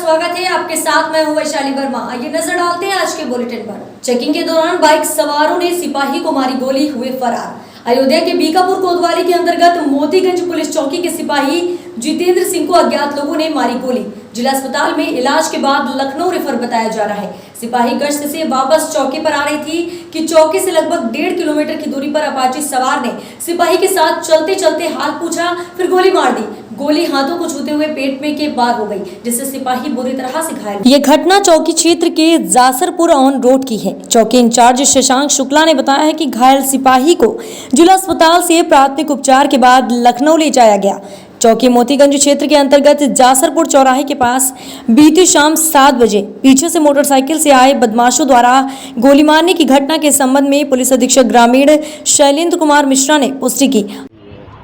स्वागत है। आपके साथ मैं हूं वैशाली वर्मा। आइए नजर डालते हैं आज के बुलेटिन पर। चेकिंग के दौरान बाइक सवारों ने सिपाही को मारी गोली, हुए फरार। अयोध्या के बीकापुर कोतवाली के अंतर्गत मोतीगंज पुलिस चौकी के सिपाही जितेंद्र सिंह को अज्ञात लोगों ने मारी गोली। जिला अस्पताल में इलाज के बाद लखनऊ रेफर बताया जा रहा है। सिपाही गश्त से वापस चौकी पर आ रही थी कि चौकी से लगभग 1.5 किलोमीटर की दूरी पर अपाची सवार ने सिपाही के साथ चलते चलते हाल पूछा, फिर गोली मार दी। गोली हाथों को छूते हुए पेट में के पार हो गई, जिससे सिपाही बुरी तरह से घायल। ये घटना चौकी क्षेत्र के जासरपुर ऑन रोड की है। चौकी इंचार्ज शशांक शुक्ला ने बताया है कि घायल सिपाही को जिला अस्पताल से प्राथमिक उपचार के बाद लखनऊ ले जाया गया। चौकी मोतीगंज क्षेत्र के अंतर्गत जासरपुर चौराहे के पास बीती शाम 7 बजे पीछे से मोटरसाइकिल से आए बदमाशों द्वारा गोली मारने की घटना के संबंध में पुलिस अधीक्षक ग्रामीण शैलेंद्र कुमार मिश्रा ने पुष्टि की।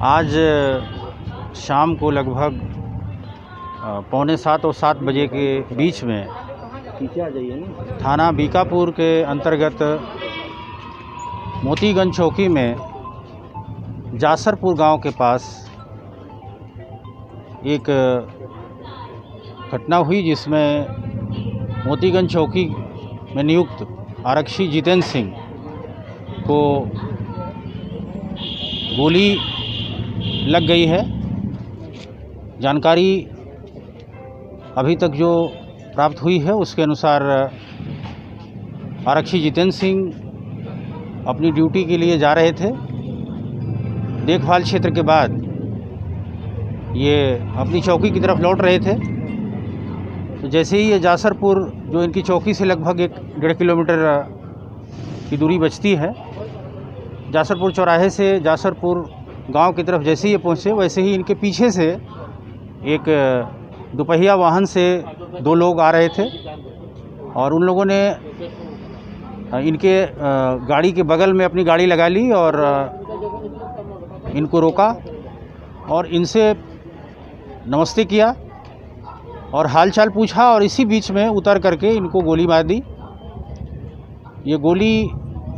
आज शाम को लगभग 6:45 और 7 बजे के बीच में थाना बीकापुर के अंतर्गत मोतीगंज चौकी में जासरपुर गांव के पास एक घटना हुई, जिसमें मोतीगंज चौकी में नियुक्त आरक्षी जितेंद्र सिंह को गोली लग गई है। जानकारी अभी तक जो प्राप्त हुई है उसके अनुसार आरक्षी जितेंद्र सिंह अपनी ड्यूटी के लिए जा रहे थे। देखभाल क्षेत्र के बाद ये अपनी चौकी की तरफ लौट रहे थे, तो जैसे ही ये जासरपुर, जो इनकी चौकी से लगभग 1.5 किलोमीटर की दूरी बचती है, जासरपुर चौराहे से जासरपुर गांव की तरफ जैसे ही ये पहुँचे, वैसे ही इनके पीछे से एक दुपहिया वाहन से 2 लोग आ रहे थे और उन लोगों ने इनके गाड़ी के बगल में अपनी गाड़ी लगा ली और इनको रोका और इनसे नमस्ते किया और हालचाल पूछा और इसी बीच में उतर करके इनको गोली मार दी। ये गोली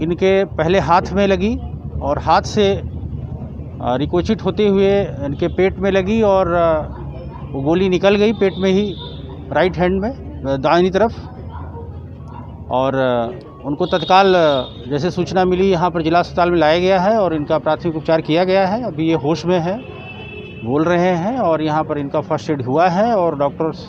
इनके पहले हाथ में लगी और हाथ से रिकोचिट होते हुए इनके पेट में लगी और वो गोली निकल गई पेट में ही, राइट हैंड में, दाहिनी तरफ। और उनको तत्काल जैसे सूचना मिली यहाँ पर जिला अस्पताल में लाया गया है और इनका प्राथमिक उपचार किया गया है। अभी ये होश में है, बोल रहे हैं और यहाँ पर इनका फर्स्ट एड हुआ है और डॉक्टर्स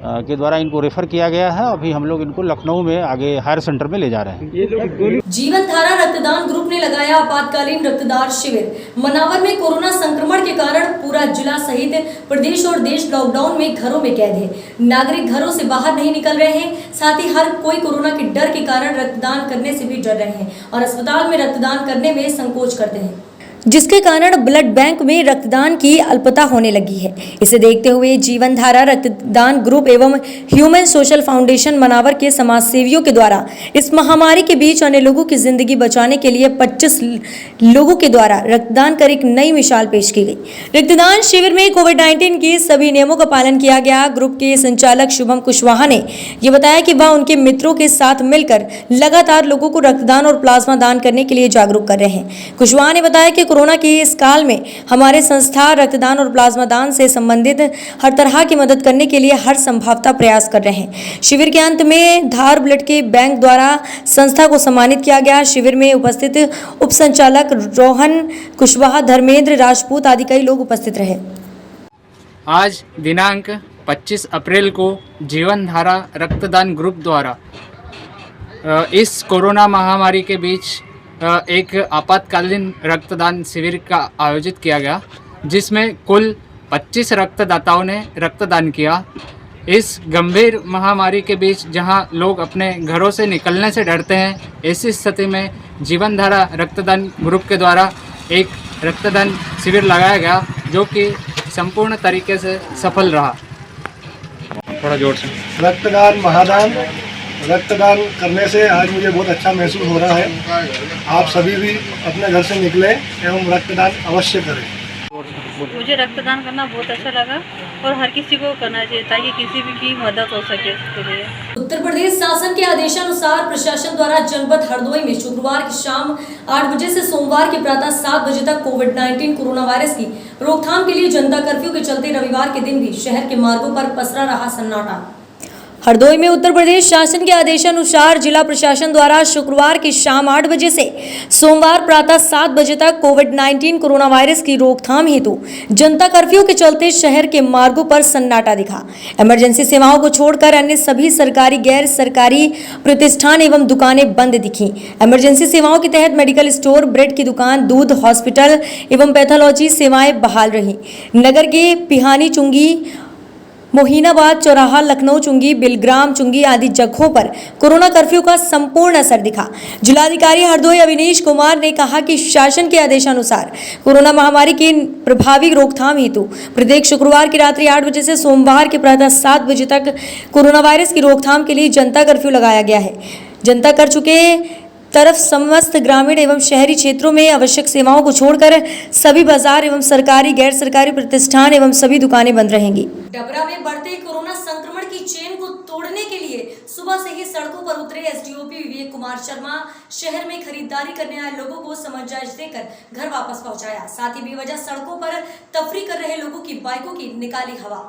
के द्वारा इनको रेफर किया गया है। अभी हम लोग इनको लखनऊ में आगे हायर सेंटर में ले जा रहे हैं। जीवन धारा रक्तदान ग्रुप ने लगाया आपातकालीन रक्तदान शिविर। मनावर में कोरोना संक्रमण के कारण पूरा जिला सहित प्रदेश और देश लॉकडाउन में घरों में कैद है। नागरिक घरों से बाहर नहीं निकल रहे हैं, साथ ही हर कोई कोरोना के डर के कारण रक्तदान करने से भी डर रहे हैं और अस्पताल में रक्तदान करने में संकोच करते हैं, जिसके कारण ब्लड बैंक में रक्तदान की अल्पता होने लगी है। इसे देखते हुए जीवन धारा रक्तदान ग्रुप एवं ह्यूमन सोशल फाउंडेशन मनावर के समाज सेवियों के द्वारा इस महामारी के बीच अन्य लोगों की जिंदगी बचाने के लिए 25 लोगों के द्वारा रक्तदान कर एक नई मिसाल पेश की गई। रक्तदान शिविर में कोविड-19 के सभी नियमों का पालन किया गया। ग्रुप के संचालक शुभम कुशवाहा ने यह बताया कि वह उनके मित्रों के साथ मिलकर लगातार लोगों को रक्तदान और प्लाज्मा दान करने के लिए जागरूक कर रहे हैं। कुशवाहा ने बताया कि कोरोना के इस काल में हमारे संस्था रक्तदान और प्लाज्मा दान से संबंधित हर तरह की मदद करने के लिए हर संभवतः प्रयास कर रहे हैं। शिविर के अंत में धार ब्लड के बैंक द्वारा संस्था को सम्मानित किया गया। शिविर में उपस्थित उप संचालक रोहन कुशवाहा, धर्मेंद्र राजपूत आदि कई लोग उपस्थित रहे। आज दिनांक 25 अप्रैल को जीवन धारा रक्तदान ग्रुप द्वारा इस कोरोना महामारी के बीच एक आपातकालीन रक्तदान शिविर का आयोजित किया गया, जिसमें कुल 25 रक्तदाताओं ने रक्तदान किया। इस गंभीर महामारी के बीच जहां लोग अपने घरों से निकलने से डरते हैं, ऐसी स्थिति में जीवन धारा रक्तदान ग्रुप के द्वारा एक रक्तदान शिविर लगाया गया, जो कि संपूर्ण तरीके से सफल रहा। थोड़ा जोर से। रक्तदान महादान, रक्तदान करने से आज मुझे बहुत अच्छा महसूस हो रहा है। आप सभी भी अपने घर से निकलें एवं रक्तदान अवश्य करें। मुझे रक्तदान करना बहुत अच्छा लगा और हर किसी को करना चाहिए ताकि किसी भी की मदद हो सके इसके लिए। उत्तर प्रदेश शासन के आदेशानुसार प्रशासन द्वारा जनपद हरदोई में शुक्रवार की शाम 8 बजे से सोमवार के प्रातः 7 बजे तक कोविड-19 कोरोना वायरस की रोकथाम के लिए जनता कर्फ्यू के चलते रविवार के दिन भी शहर के मार्गों पर पसरा रहा सन्नाटा। हरदोई में उत्तर प्रदेश शासन के आदेशानुसार जिला प्रशासन द्वारा शुक्रवार की शाम 8 बजे से सोमवार प्रातः 7 बजे तक कोविड-19 कोरोना वायरस की रोकथाम हेतु जनता कर्फ्यू के चलते शहर के मार्गों पर सन्नाटा दिखा। इमरजेंसी सेवाओं को छोड़कर अन्य सभी सरकारी गैर सरकारी प्रतिष्ठान एवं दुकानें बंद दिखी। इमरजेंसी सेवाओं के तहत मेडिकल स्टोर, ब्रेड की दुकान, दूध, हॉस्पिटल एवं पैथोलॉजी सेवाएं बहाल रही। नगर के पिहानी चुंगी, मोहिनाबाद चौराहा, लखनऊ चुंगी, बिलग्राम चुंगी आदि जगहों पर कोरोना कर्फ्यू का संपूर्ण असर दिखा। जिलाधिकारी हरदोई अविनीश कुमार ने कहा कि शासन के आदेशानुसार कोरोना महामारी की प्रभावी रोकथाम हेतु प्रत्येक शुक्रवार की रात्रि 8 बजे से सोमवार के प्रातः 7 बजे तक कोरोना वायरस की रोकथाम के लिए जनता कर्फ्यू लगाया गया है। जनता कर चुके तरफ समस्त ग्रामीण एवं शहरी क्षेत्रों में आवश्यक सेवाओं को छोड़कर सभी बाजार एवं सरकारी गैर सरकारी प्रतिष्ठान एवं सभी दुकानें बंद रहेंगी। डबरा में बढ़ते कोरोना संक्रमण की चेन को तोड़ने के लिए सुबह से ही सड़कों पर उतरे एसडीओपी विवेक कुमार शर्मा शहर में खरीदारी करने आए लोगों को समझाइश देकर घर वापस पहुंचाया। साथ ही बेवजह सड़कों पर तफरी कर रहे लोगों की बाइकों की निकाली हवा।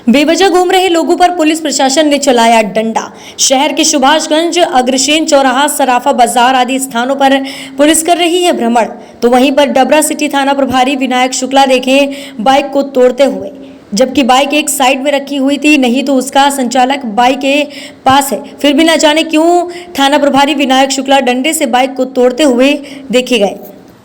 बेवजह घूम रहे लोगों पर पुलिस प्रशासन ने चलाया डंडा। शहर के सुभाषगंज, अग्रसेन चौराहा, सराफा बाजार आदि स्थानों पर पुलिस कर रही है भ्रमण। तो वहीं पर डबरा सिटी थाना प्रभारी विनायक शुक्ला देखे बाइक को तोड़ते हुए, जबकि बाइक एक साइड में रखी हुई थी, नहीं तो उसका संचालक बाइक के पास है। फिर भी न जाने क्यों थाना प्रभारी विनायक शुक्ला डंडे से बाइक को तोड़ते हुए देखे गए।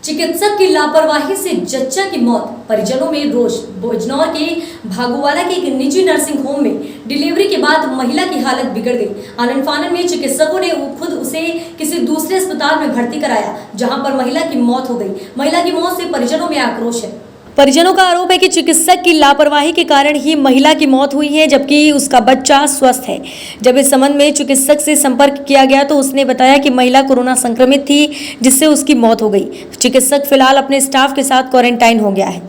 चिकित्सक की लापरवाही से जच्चा की मौत, परिजनों में रोष। बिजनौर के भागोवाला के एक निजी नर्सिंग होम में डिलीवरी के बाद महिला की हालत बिगड़ गई। आनन फानन में चिकित्सकों ने खुद उसे किसी दूसरे अस्पताल में भर्ती कराया, जहां पर महिला की मौत हो गई। महिला की मौत से परिजनों में आक्रोश है। परिजनों का आरोप है कि चिकित्सक की लापरवाही के कारण ही महिला की मौत हुई है, जबकि उसका बच्चा स्वस्थ है। जब इस संबंध में चिकित्सक से संपर्क किया गया तो उसने बताया कि महिला कोरोना संक्रमित थी, जिससे उसकी मौत हो गई। चिकित्सक फिलहाल अपने स्टाफ के साथ क्वारंटाइन हो गया है।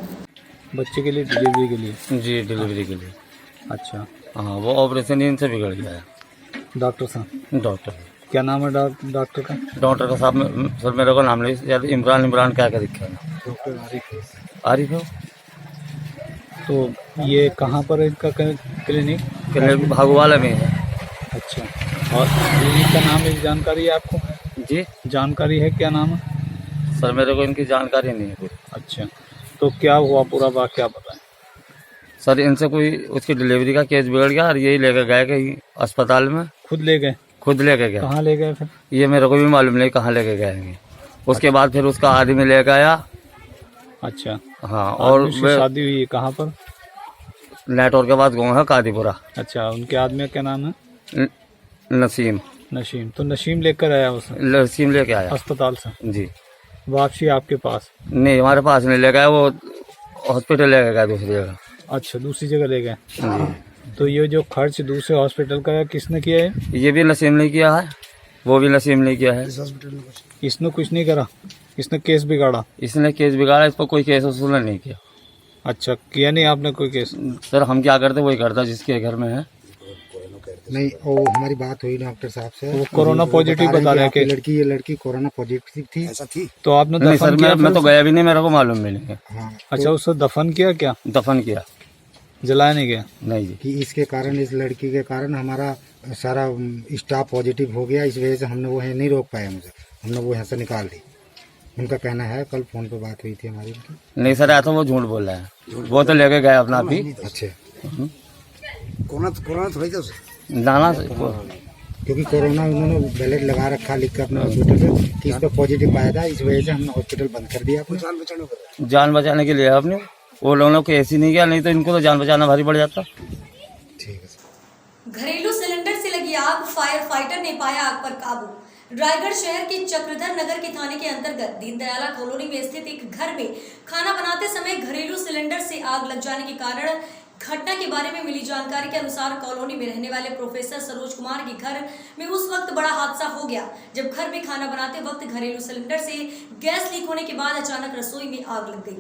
बच्चे के लिए डिलीवरी के लिए? जी, डिलीवरी के लिए। अच्छा, हाँ, वो ऑपरेशन इनसे बिगड़ गया है। डॉक्टर साहब? डॉक्टर। क्या नाम है डॉक्टर का? डॉक्टर का साहब सर मेरे को नाम नहीं याद। इमरान क्या दिखा है? डॉक्टर आरिफ है। तो ये कहाँ पर है इनका क्लिनिक? क्लिनिक भागोवाला में है। अच्छा, और क्लिनिक का नाम है, जानकारी है आपको? जी, जानकारी है, क्या नाम है? सर मेरे को इनकी जानकारी नहीं है कोई। अच्छा, तो क्या हुआ पूरा वाक़या बताएं। सर इनसे कोई उसकी डिलीवरी का केस बिगड़ गया और यही लेकर गए कहीं अस्पताल में। खुद ले गए? खुद लेके गया। कहाँ ले गए फिर? ये मेरे को भी मालूम नहीं कहाँ लेके गए हैं। उसके बाद फिर उसका आदमी लेके आया। अच्छा, हाँ, और शादी हुई है कहाँ पर? नेटवर्क के बाद गाँव है कादीपुरा। अच्छा, उनके आदमी का क्या नाम है? नसीम। नसीम। तो नसीम लेकर आया उसने? नसीम लेके आया अस्पताल से? जी। वापसी आपके पास? नहीं, हमारे पास नहीं ले गया, वो हॉस्पिटल लेके गया दूसरी जगह। अच्छा, दूसरी जगह ले गए। जी। तो ये जो खर्च दूसरे हॉस्पिटल का है, किसने किया है? ये भी नसीम नहीं किया है, वो भी नसीम नहीं किया है। इसने कुछ नहीं करा? इसने केस बिगाड़ा? इसने केस बिगाड़ा, इस पर कोई केस वसूल नहीं किया। अच्छा, किया नहीं आपने कोई केस? सर हम क्या करते वही करता जिसके घर में है। नहीं, वो हमारी बात हुई डॉक्टर साहब से। वो कोरोना पॉजिटिव बता रहे हैं कि ये लड़की कोरोना पॉजिटिव थी। ऐसा थी? तो आपने नहीं सर, दफन किया? मैं तो गया भी नहीं, मेरे को मालूम भी नहीं है। हाँ, अच्छा, उससे दफन किया क्या? दफन किया। जलाया नहीं गया? नहीं जी। कि इसके कारण, इस लड़की के कारण हमारा सारा स्टाफ पॉजिटिव हो गया, इस वजह से हमने वो नहीं रोक पाया, हमने वो यहाँ से निकाल दी। उनका कहना है, कल फोन पे बात हुई थी हमारी। नहीं सर, ऐसा वो झूठ बोल रहा है। वो तो लेके गया अपना भी। अच्छा, कोरोना थोड़ी था जाना, क्योंकि कोरोना उन्होंने बैलेट लगा रखा लिख कर अपने हॉस्पिटल से कि इस पर पॉजिटिव पाया था, इस वजह से हमने हॉस्पिटल बंद कर दिया। जान बचाने के लिए आपने वो लोगों को ऐसी नहीं किया, नहीं तो इनको तो जान बचाना भारी पड़ जाता। ठीक है। घरेलू सिलेंडर से लगी आग, फायर फाइटर ने पाया आग पर काबू। रायगढ़ शहर के चक्रधर नगर के थाने के अंतर्गत दीनदयाला कॉलोनी में स्थित एक घर में खाना बनाते समय घरेलू सिलेंडर से आग लग जाने के कारण घटना के बारे में मिली जानकारी के अनुसार कॉलोनी में रहने वाले प्रोफेसर सरोज कुमार के घर में उस वक्त बड़ा हादसा हो गया जब घर में खाना बनाते वक्त घरेलू सिलेंडर से गैस लीक होने के बाद अचानक रसोई में आग लग गई।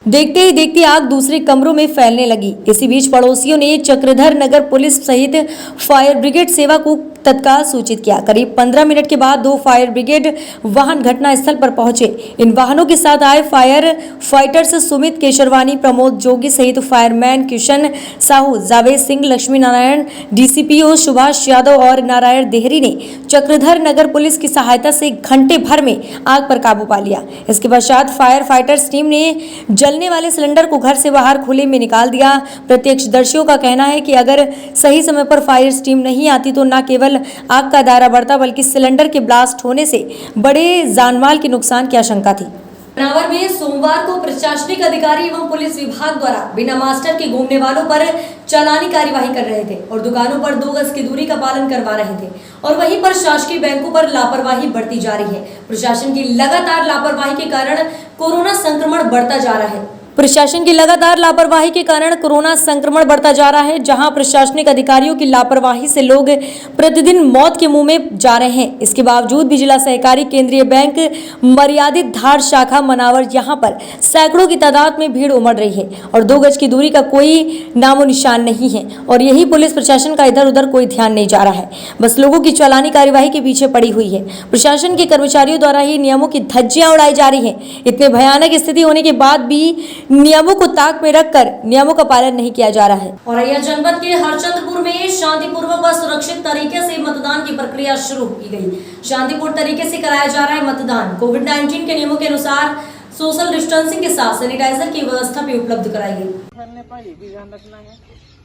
देखते ही देखते आग दूसरे कमरों में फैलने लगी। इसी बीच पड़ोसियों ने चक्रधर नगर पुलिस सहित फायर ब्रिगेड सेवा को तत्काल सूचित किया। करीब 15 मिनट के बाद 2 फायर ब्रिगेड वाहन घटनास्थल पर पहुंचे। इन वाहनों के साथ आए फायर फाइटर्स सुमित केशरवानी, प्रमोद जोगी सहित फायरमैन किशन साहू, जावेद सिंह, लक्ष्मी नारायण, डीसीपीओ सुभाष यादव और नारायण देहरी ने चक्रधर नगर पुलिस की सहायता से घंटे भर में आग पर काबू पा लिया। इसके पश्चात फायर फाइटर्स टीम ने जलने वाले सिलेंडर को घर से बाहर खुले में निकाल दिया। प्रत्यक्षदर्शियों का कहना है कि अगर सही समय पर फायर टीम नहीं आती तो न केवल आग का दायरा बढ़ता बल्कि सिलेंडर के ब्लास्ट होने से बड़े जानमाल के नुकसान की आशंका थी। मनावर में सोमवार को प्रशासनिक अधिकारी एवं पुलिस विभाग द्वारा बिना मास्टर के घूमने वालों पर चालानी कार्यवाही कर रहे थे और दुकानों पर 2 गज की दूरी का पालन करवा रहे थे और वहीं पर शासकीय बैंकों पर लापरवाही बढ़ती जा रही है। प्रशासन की लगातार लापरवाही के कारण कोरोना संक्रमण बढ़ता जा रहा है। प्रशासन की लगातार लापरवाही के कारण कोरोना संक्रमण बढ़ता जा रहा है। जहां प्रशासनिक अधिकारियों की लापरवाही से लोग प्रतिदिन मौत के मुंह में जा रहे हैं, इसके बावजूद भी जिला सहकारी केंद्रीय बैंक मर्यादित धार शाखा मनावर यहां पर सैकड़ों की तादाद में भीड़ उमड़ रही है और 2 गज की दूरी का कोई नामो निशान नहीं है और यही पुलिस प्रशासन का इधर उधर कोई ध्यान नहीं जा रहा है, बस लोगों की चालानी कार्यवाही के पीछे पड़ी हुई है। प्रशासन के कर्मचारियों द्वारा ही नियमों की धज्जियां उड़ाई जा रही है। इतने भयानक स्थिति होने के बाद भी नियमों को ताक में रखकर नियमों का पालन नहीं किया जा रहा है। औरैया जनपद के हरचंदपुर में शांतिपूर्वक व सुरक्षित तरीके से मतदान की प्रक्रिया शुरू की गई। शांतिपूर्ण तरीके से कराया जा रहा है मतदान। कोविड-19 के नियमों के अनुसार सोशल डिस्टेंसिंग के साथ सैनिटाइजर की व्यवस्था भी उपलब्ध कराई गई। फैलने पाए ये भी ध्यान रखना है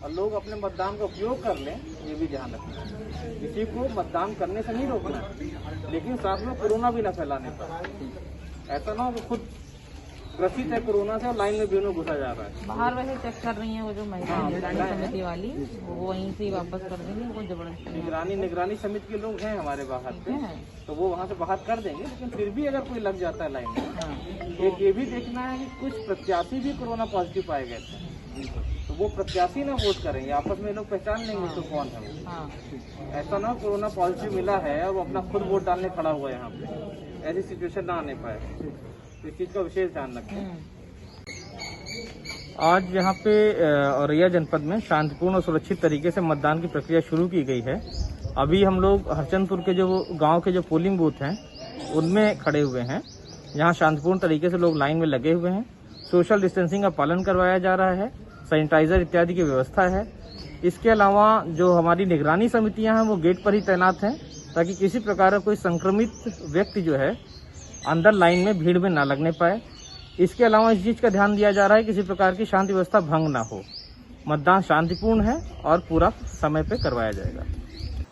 और लोग अपने मतदान का उपयोग कर लें ये भी ध्यान रखना है। किसी को मतदान करने से नहीं रोकना, लेकिन साथ में कोरोना भी न फैलाने पर। ऐसा ना हो कि खुद ग्रसित है कोरोना से और लाइन में भीड़ में घुसा जा रहा है। बाहर वैसे चेक कर रही है वो जो महिला निगरानी समिति वाली, वो वहीं से ही वापस कर देंगे, वो जबरदस्ती निगरानी समिति के लोग हैं हमारे बाहर पे, तो वो वहाँ से बाहर कर देंगे। लेकिन फिर भी अगर कोई लग जाता है लाइन में, एक ये भी देखना है कि कुछ प्रत्याशी भी कोरोना पॉजिटिव पाए गए थे, तो वो प्रत्याशी ना वोट करेंगे, आपस में लोग पहचान लेंगे तो कौन है वो। ऐसा ना कोरोना पॉजिटिव मिला है और वो अपना खुद वोट डालने खड़ा हुआ है यहाँ पे, ऐसी सिचुएशन ना आने पाए, इस चीज का विशेष ध्यान रखें। आज यहाँ पे औरैया जनपद में शांतिपूर्ण और सुरक्षित तरीके से मतदान की प्रक्रिया शुरू की गई है। अभी हम लोग हरचंदपुर के जो गांव के जो पोलिंग बूथ हैं उनमें खड़े हुए हैं। यहाँ शांतिपूर्ण तरीके से लोग लाइन में लगे हुए हैं। सोशल डिस्टेंसिंग का पालन करवाया जा रहा है, सैनिटाइजर इत्यादि की व्यवस्था है। इसके अलावा जो हमारी निगरानी समितियाँ हैं वो गेट पर ही तैनात हैं ताकि किसी प्रकार का कोई संक्रमित व्यक्ति जो है अंदर लाइन में भीड़ में ना लगने पाए। इसके अलावा इस चीज का ध्यान दिया जा रहा है किसी प्रकार की शांति व्यवस्था भंग ना हो। मतदान शांतिपूर्ण है और पूरा समय पे करवाया जाएगा।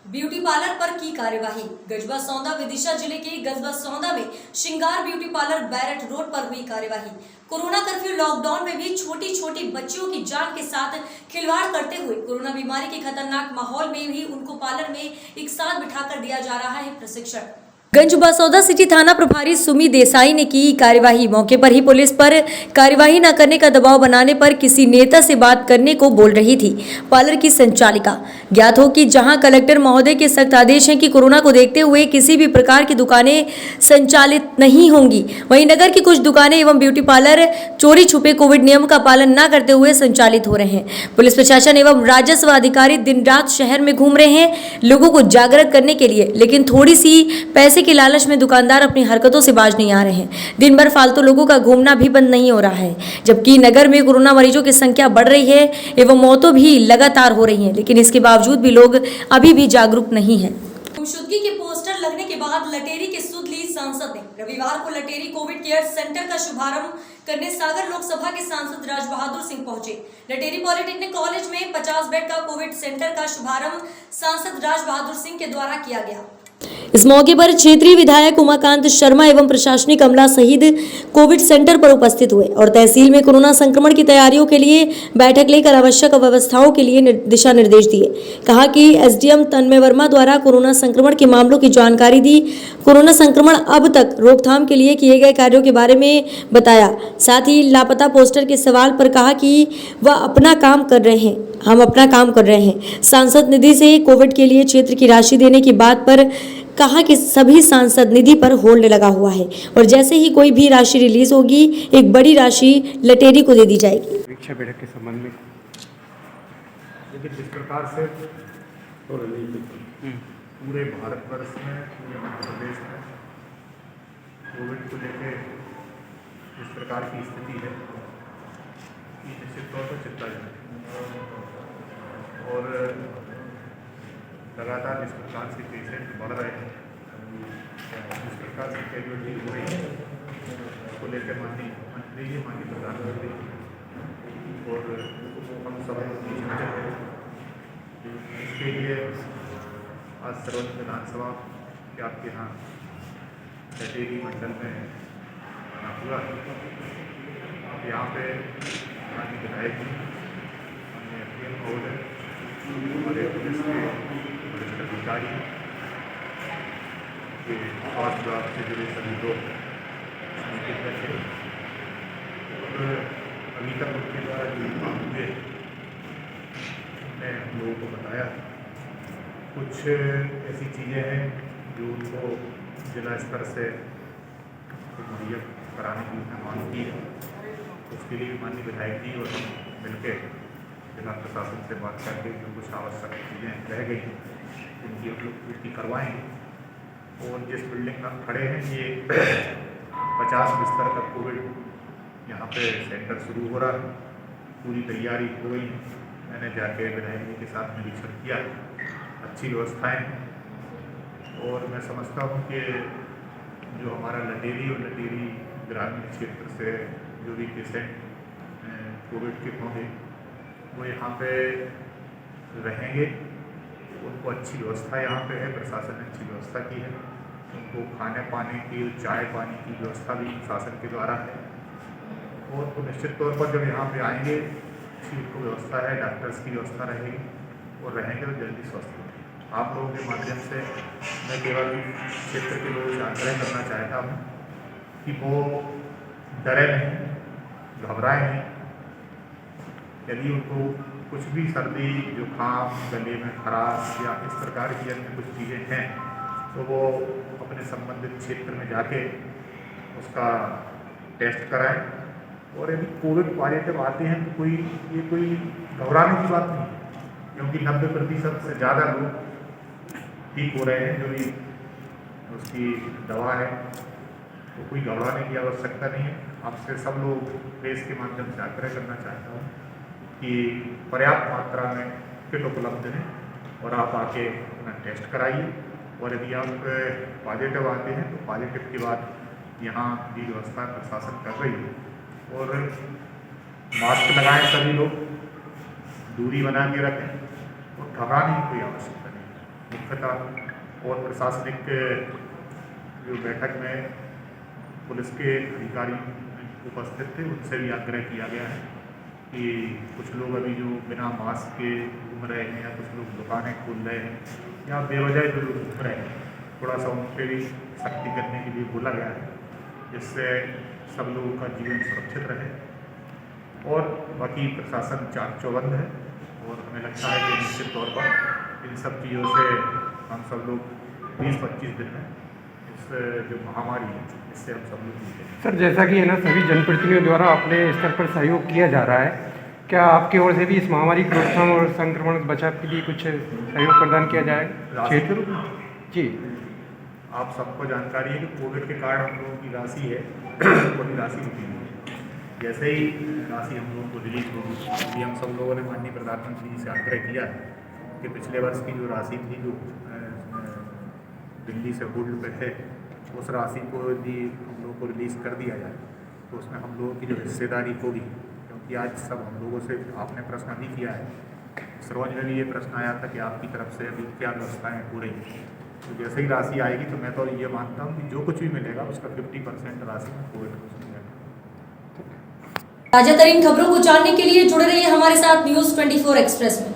ब्यूटी पार्लर पर की कार्यवाही। गजबा सौंदा विदिशा जिले के गजबा सौंदा में श्रृंगार ब्यूटी पार्लर बैरट रोड पर हुई कार्यवाही। कोरोना कर्फ्यू लॉकडाउन में भी छोटी छोटी बच्चियों की जान के साथ खिलवाड़ करते हुए कोरोना बीमारी के खतरनाक माहौल में भी उनको पार्लर में एक साथ बिठाकर दिया जा रहा है प्रशिक्षण। गंजबासौदा सिटी थाना प्रभारी सुमी देसाई ने की कार्यवाही। मौके पर ही पुलिस पर कार्यवाही न करने का दबाव बनाने पर किसी नेता से बात करने को बोल रही थी पार्लर की संचालिका। ज्ञात हो कि जहां कलेक्टर महोदय के सख्त आदेश हैं कि कोरोना को देखते हुए किसी भी प्रकार की दुकानें संचालित नहीं होंगी, वहीं नगर की कुछ दुकानें एवं ब्यूटी पार्लर चोरी छुपे कोविड नियम का पालन न करते हुए संचालित हो रहे हैं। पुलिस प्रशासन एवं राजस्व अधिकारी दिन रात शहर में घूम रहे हैं लोगों को जागरूक करने के लिए, लेकिन थोड़ी सी पैसे के लालच में दुकानदार अपनी हरकतों से बाज नहीं आ रहे हैं। दिन भर फालतू लोगों का घूमना भी बंद नहीं हो रहा है, जबकि नगर में कोरोना मरीजों की संख्या बढ़ रही है एवं मौतों भी लगातार हो रही हैं, लेकिन इसके बावजूद भी लोग अभी भी जागरूक नहीं हैं। गुमशुदगी के पोस्टर लगने के बाद लटेरी के सुध ली सांसद ने। रविवार को लटेरी कोविड केयर सेंटर का शुभारंभ करने सागर लोकसभा के सांसद राज बहादुर सिंह पहुंचे। लटेरी पॉलिटेक्निक कॉलेज में 50 बेड का कोविड सेंटर का शुभारंभ सांसद राज बहादुर सिंह के द्वारा किया गया। इस मौके पर क्षेत्रीय विधायक उमाकांत शर्मा एवं प्रशासनिक अमला सहित कोविड सेंटर पर उपस्थित हुए और तहसील में कोरोना संक्रमण की तैयारियों के लिए बैठक लेकर आवश्यक व्यवस्थाओं के लिए दिशा निर्देश दिए। कहा कि एसडीएम तन्मय वर्मा द्वारा कोरोना संक्रमण के मामलों की जानकारी दी, कोरोना संक्रमण अब तक रोकथाम के लिए किए गए कार्यों के बारे में बताया। साथ ही लापता पोस्टर के सवाल पर कहा कि वह अपना काम कर रहे हैं, हम अपना काम कर रहे हैं। सांसद निधि से कोविड के लिए क्षेत्र की राशि देने की बात पर कहा कि सभी सांसद निधि पर होल्ड लगा हुआ है और जैसे ही कोई भी राशि रिलीज होगी एक बड़ी राशि लटेरी को दे दी जाएगी। परीक्षा बैठक के संबंध में देखिए जिस प्रकार से पूरे भारतवर्ष में, पूरे मध्य प्रदेश में कोविड को लेकर इस प्रकार की स्थिति है कि निश्चित तौर पर चिंताजनक है। और लगातार जिस प्रकार से पेशेंट बढ़ रहे हैं, जिस प्रकार से कैजुअलिटी हो रही है, उसको लेकर माननीय मंत्री जी, माननीय प्रधानमंत्री और हम सब चिंतित हैं। इसके लिए आज सर्वोच्च विधानसभा के आपके यहाँ कचेरी मंडल में बना हुआ है। यहाँ पे माननीय विधायक जी, माननीय एसडीएम महोदय, हमारे पुलिस के वरिष्ठ अधिकारी के स्वास्थ्य विभाग से जुड़े सभी लोग मीटिंग में थे। और अभी तक उनके द्वारा जो काम हुए हमने हम लोगों को बताया। कुछ ऐसी चीज़ें हैं जो उनको जिला स्तर से मुहैया कराने की मांग की है। उसके लिए माननीय विधायक जी और हम मिलकर जिला प्रशासन से बात करके जो कुछ आवश्यक चीज़ें रह गई उनकी हम लोग पूर्ति करवाएंगे। और जिस बिल्डिंग में हम खड़े हैं, ये 50 बिस्तर का कोविड यहाँ पे सेंटर शुरू हो रहा है। पूरी तैयारी हो गई है। मैंने जाके विधायक जी के साथ निरीक्षण किया, अच्छी व्यवस्थाएं हैं। और मैं समझता हूँ कि जो हमारा लटेरी और लटेरी ग्रामीण क्षेत्र से जो भी पेशेंट कोविड के होंगे वो यहाँ पे रहेंगे। उनको अच्छी व्यवस्था यहाँ पे है, प्रशासन ने अच्छी व्यवस्था की है। उनको खाने पाने की, चाय पानी की व्यवस्था भी प्रशासन के द्वारा है। और तो निश्चित तौर पर जब यहाँ पे आएंगे अच्छी उनको व्यवस्था है, डॉक्टर्स की व्यवस्था रहेगी और रहेंगे तो जल्दी स्वस्थ होंगे। आप लोगों के माध्यम से मैं केवल क्षेत्र के लोगों से आग्रह करना चाहता हूँ कि वो डरे नहीं, घबराए नहीं। यदि उनको कुछ भी सर्दी, जुकाम, गले में खराश या इस प्रकार की अन्य कुछ चीज़ें हैं तो वो अपने संबंधित क्षेत्र में जाके उसका टेस्ट कराएं। और यदि कोविड पॉजिटिव आते हैं तो कोई घबराने की बात नहीं है, क्योंकि 90% से ज़्यादा लोग ठीक हो रहे हैं। जो भी उसकी दवा है तो कोई घबराने की आवश्यकता नहीं है। आपसे सब लोग प्रेस के माध्यम से आग्रह करना चाहता हूँ कि पर्याप्त मात्रा में किट उपलब्ध है और आप आके अपना टेस्ट कराइए। और यदि आप पॉजिटिव आते हैं तो पॉजिटिव के बाद यहाँ की व्यवस्था प्रशासन कर रही है। और मास्क लगाएं सभी लोग, दूरी बना के रखें और घबराने की कोई आवश्यकता नहीं। मुख्यतः और प्रशासनिक जो बैठक में पुलिस के अधिकारी उपस्थित थे उनसे भी आग्रह किया गया है कि कुछ लोग अभी जो बिना मास्क के घूम रहे हैं या कुछ लोग दुकानें खोल रहे हैं या बेवजह जो लोग घूम रहे हैं, थोड़ा सा उन पर भी सख्ती करने के लिए बोला गया है, जिससे सब लोगों का जीवन सुरक्षित रहे। और बाकी प्रशासन चाक चौबंद है और हमें लगता है कि निश्चित तौर पर इन सब चीज़ों से हम सब लोग 20-25 दिन में इस जो महामारी है इससे हम सब लोग जीते हैं। सर, जैसा कि है ना सभी जनप्रतिनिधियों द्वारा अपने स्तर पर सहयोग किया जा रहा है, क्या आपकी ओर से भी इस महामारी की रोकथाम और संक्रमण बचाव के लिए कुछ सहयोग प्रदान किया जाएगा? क्षेत्र जी, आप सबको जानकारी है कि कोविड के कारण हम लोगों की राशि है वही राशि रुकी हुई है। जैसे ही राशि हम लोगों को रिलीज होगी, अभी हम सब लोगों ने माननीय प्रधानमंत्री जी से आग्रह किया है कि पिछले वर्ष की जो राशि थी जो दिल्ली से होल्ड पे थे, उस राशि को यदि हम लोगों को रिलीज़ कर दिया जाए तो उसमें हम लोगों की जो हिस्सेदारी होगी, क्योंकि आज सब हम लोगों से आपने प्रश्न भी किया है, सरोज में भी ये प्रश्न आया था कि आपकी तरफ से अभी क्या व्यवस्थाएँ हो रही हैं। तो जैसे ही राशि आएगी तो मैं तो ये मानता हूँ कि जो कुछ भी मिलेगा उसका 50% राशि में कोविड को मिलेगा। ताजा तरीन खबरों को जानने के लिए जुड़े रहिए हमारे साथ न्यूज़ 24 एक्सप्रेस में।